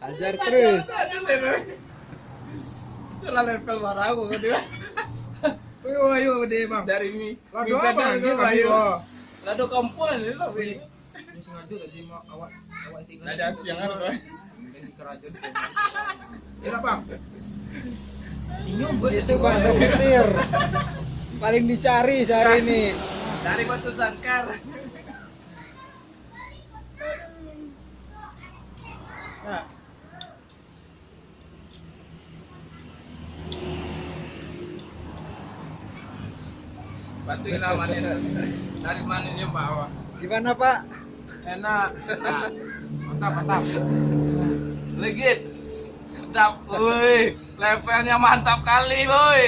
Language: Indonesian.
Ajar terus. Itulah level baraku kan dia. Ayo deh bang. Dari mi. Lado apa lagi kami kok? Lado kampungan ini lah. Ini sengaja tadi mau awak tinggal. Ada siangan tuh. Mungkin di kerajaan. Iya bang. Inyum Itu bakso petir. Paling dicari sehari ini. Dari Batu Sangkar. Nah. Bantuin amanin dari mana dia bawa. Gimana Pak? enak. Mantap mantap. Legit. Sedap, woi. Levelnya mantap kali, woi.